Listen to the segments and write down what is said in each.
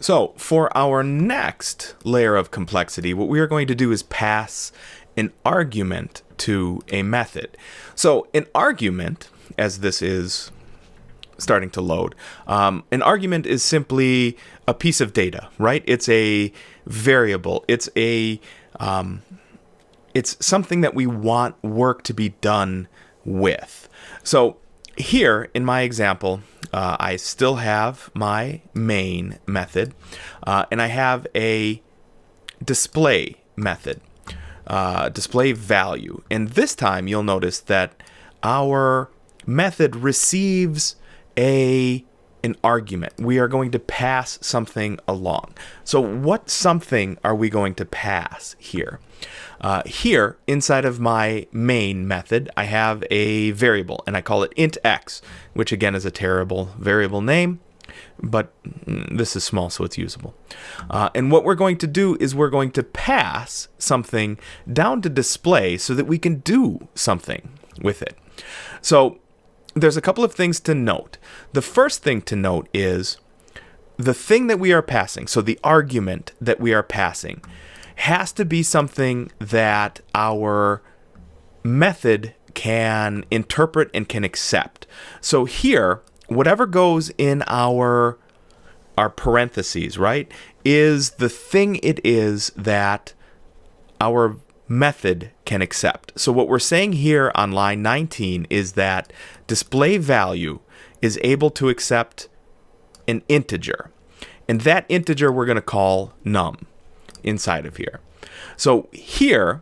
So for our next layer of complexity, what we are going to do is pass an argument to a method. So an argument, as this is starting to load, an argument is simply a piece of data, right? It's a variable. It's something that we want work to be done with. So here in my example, I still have my main method, and I have a display method, display value. And this time you'll notice that our method receives an argument. We are going to pass something along. So what something are we going to pass here? Here, inside of my main method, I have a variable, and I call it int x, which again is a terrible variable name, but this is small, so it's usable. And what we're going to do is we're going to pass something down to display so that we can do something with it. So there's a couple of things to note. The first thing to note is the thing that we are passing, so the argument that we are passing, has to be something that our method can interpret and can accept. So here, whatever goes in our parentheses, right, is the thing it is that our method can accept. So what we're saying here on line 19 is that display value is able to accept an integer. And that integer we're going to call num inside of here. So here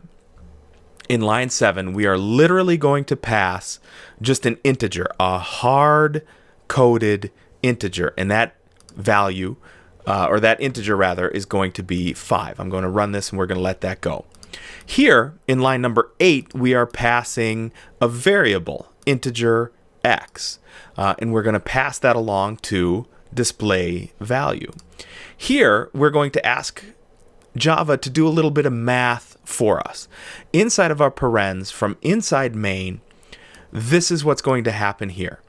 in line 7, we are literally going to pass just an integer, a hard-coded integer, and that value, or that integer rather, is going to be 5. I'm going to run this and we're going to let that go. Here in line number 8, we are passing a variable, integer x, and we're going to pass that along to display value. Here we're going to ask Java to do a little bit of math for us. Inside of our parens, from inside main, this is what's going to happen here.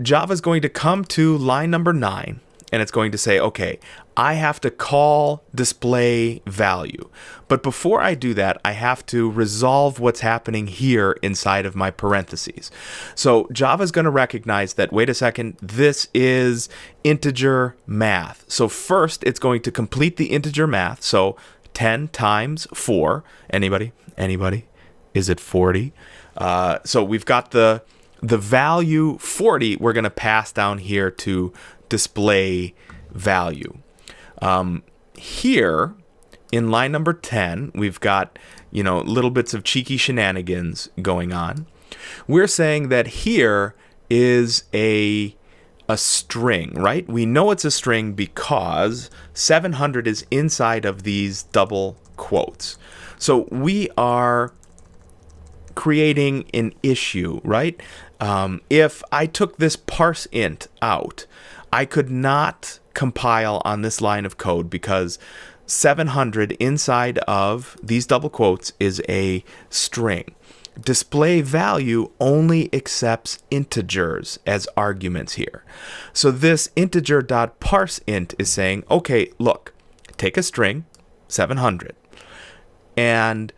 Java is going to come to line number 9, and it's going to say, okay, I have to call display value. But before I do that, I have to resolve what's happening here inside of my parentheses. So Java is going to recognize that, wait a second, this is integer math. So first, it's going to complete the integer math. So 10 times 4. Anybody? Is it 40? So we've got the value 40 we're going to pass down here to display value. Here in line number 10, we've got, little bits of cheeky shenanigans going on. We're saying that here is a string, right? We know it's a string because 700 is inside of these double quotes. So we are creating an issue, right? If I took this parse int out, I could not compile on this line of code because 700 inside of these double quotes is a string. Display value only accepts integers as arguments here. So this integer.parseInt is saying, okay, look, take a string, 700, and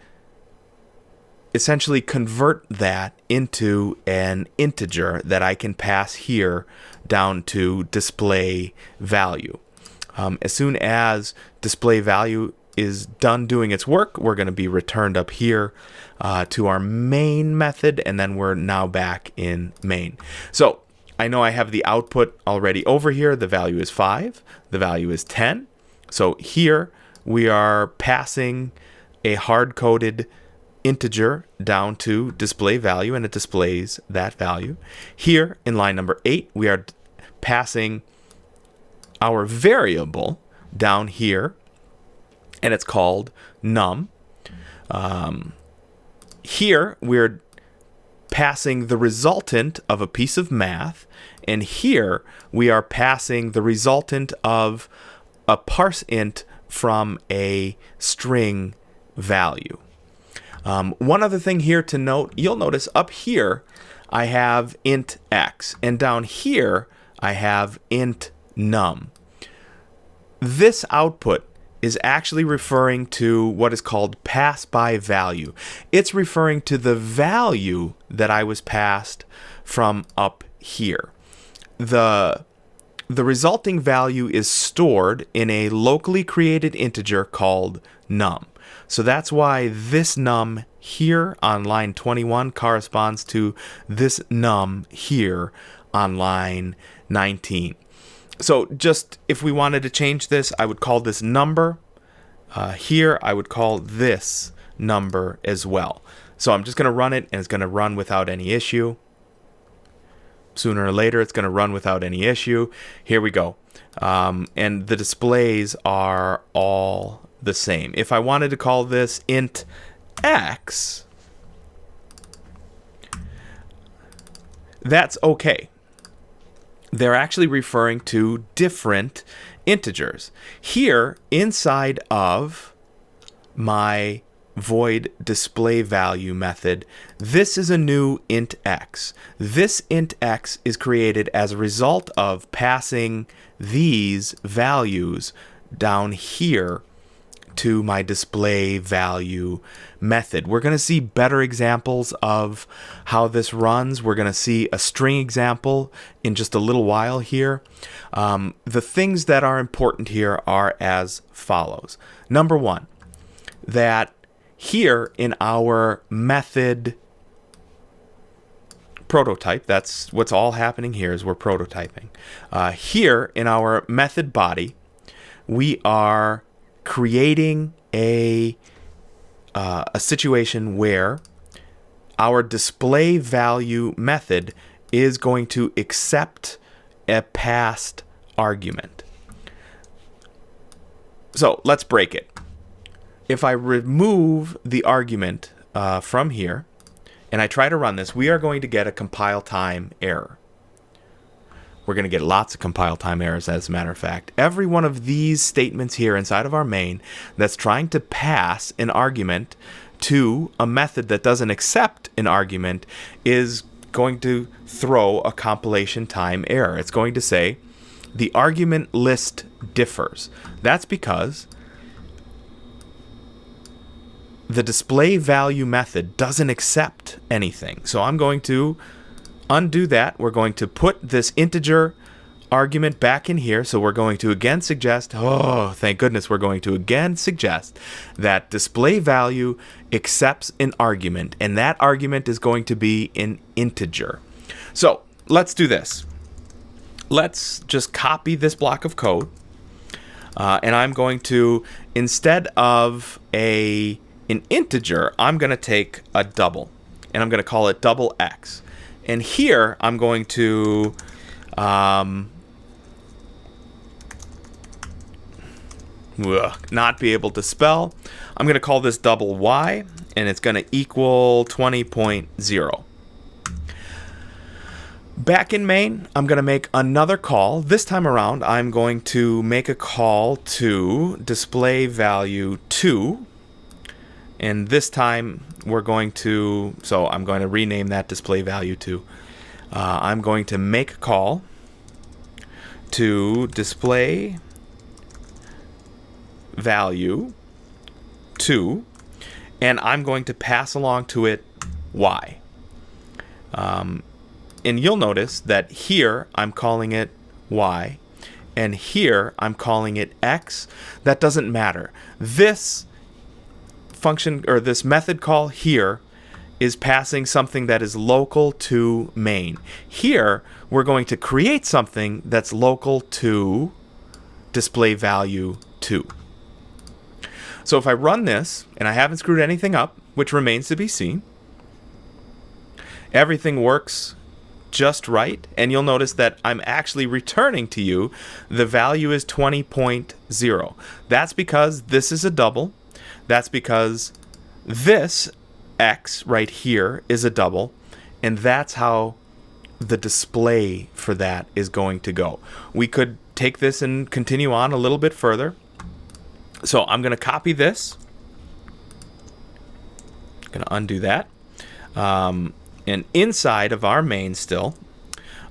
essentially convert that into an integer that I can pass here down to display value. As soon as display value is done doing its work, we're going to be returned up here to our main method, and then we're now back in main. So I know I have the output already over here. The value is 5. The value is 10. So here we are passing a hard-coded integer down to display value, and it displays that value. Here in line number 8, we are passing our variable down here, and it's called num. Here we're passing the resultant of a piece of math, and here we are passing the resultant of a parseInt from a string value. One other thing here to note, you'll notice up here I have int x, and down here I have int num. this output is actually referring to what is called pass by value. It's referring to the value that I was passed from up here. The resulting value is stored in a locally created integer called num. So that's why this num here on line 21 corresponds to this num here on line 19. So just if we wanted to change this, I would call this number. Here I would call this number as well. So I'm just going to run it, and it's going to run without any issue. Sooner or later, it's going to run without any issue. Here we go. And the displays are all the same. If I wanted to call this int x, that's okay. They're actually referring to different integers. Here, inside of my void display value method, this is a new int x. This int x is created as a result of passing these values down here to my display value method. We're going to see better examples of how this runs. We're going to see a string example in just a little while here. The things that are important here are as follows. Number one, that here in our method prototype, that's what's all happening here is we're prototyping. Here in our method body, we are creating a situation where our display value method is going to accept a passed argument. So let's break it. If I remove the argument from here and I try to run this, we are going to get a compile time error. We're going to get lots of compile time errors, as a matter of fact. Every one of these statements here inside of our main that's trying to pass an argument to a method that doesn't accept an argument is going to throw a compilation time error. It's going to say the argument list differs. That's because the display value method doesn't accept anything. So I'm going to undo that. We're going to put this integer argument back in here. So we're going to again suggest, oh, thank goodness, we're going to again suggest that display value accepts an argument, and that argument is going to be an integer. So let's do this. Let's just copy this block of code, and I'm going to, instead of an integer, I'm going to take a double, and I'm going to call it double x. And here I'm going to not be able to spell. I'm going to call this double y, and it's going to equal 20.0. Back in main, I'm going to make another call. This time around, I'm going to make a call to display value 2. And this time we're going to, so I'm going to rename that display value to, I'm going to make a call to display value 2, and I'm going to pass along to it y. And you'll notice that here I'm calling it y, and here I'm calling it x. That doesn't matter. This function, or this method call here, is passing something that is local to main. Here we're going to create something that's local to display value 2. So if I run this and I haven't screwed anything up, which remains to be seen, everything works just right, and you'll notice that I'm actually returning to you the value is 20.0. That's because this is a double. That's because this x right here is a double, and that's how the display for that is going to go. We could take this and continue on a little bit further. So I'm going to copy this. I'm going to undo that. And inside of our main still,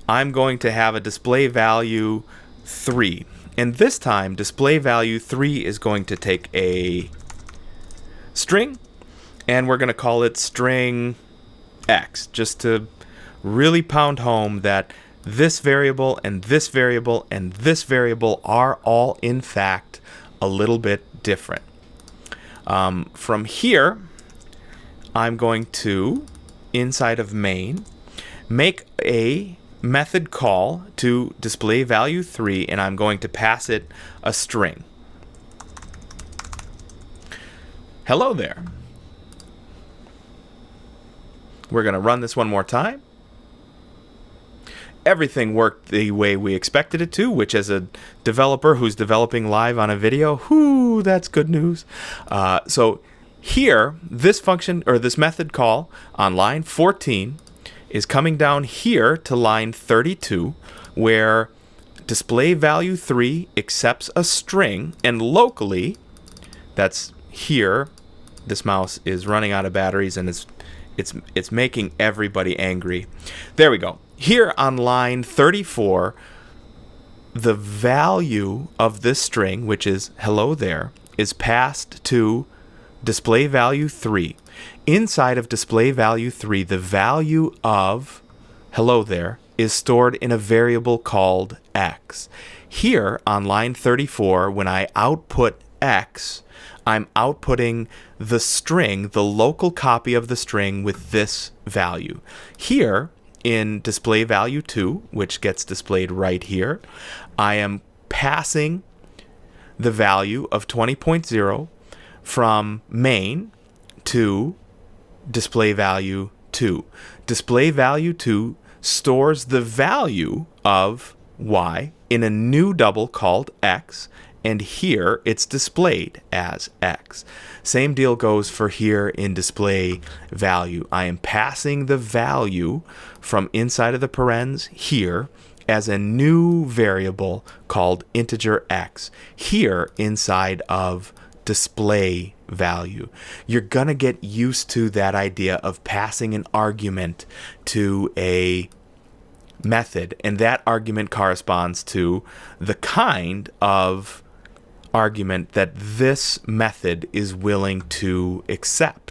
I'm going to have a display value 3. And this time, display value 3 is going to take a string, and we're going to call it string x, just to really pound home that this variable and this variable and this variable are all, in fact, a little bit different. From here, I'm going to, inside of main, make a method call to display value 3, and I'm going to pass it a string. Hello there. We're going to run this one more time. Everything worked the way we expected it to, which, as a developer who's developing live on a video, whoo, that's good news. So here, this function, or this method call on line 14 is coming down here to line 32, where display value 3 accepts a string, and locally, that's here, this mouse is running out of batteries and it's making everybody angry. There we go. Here on line 34, the value of this string, which is hello there, is passed to display value 3. Inside of display value 3, the value of hello there is stored in a variable called x. Here on line 34, when I output x, I'm outputting the string, the local copy of the string with this value. Here in display value 2, which gets displayed right here, I am passing the value of 20.0 from main to display value 2. Display value 2 stores the value of y in a new double called x, and here it's displayed as x. Same deal goes for here in display value. I am passing the value from inside of the parens here as a new variable called integer x here inside of display value. You're gonna get used to that idea of passing an argument to a method, and that argument corresponds to the kind of argument that this method is willing to accept.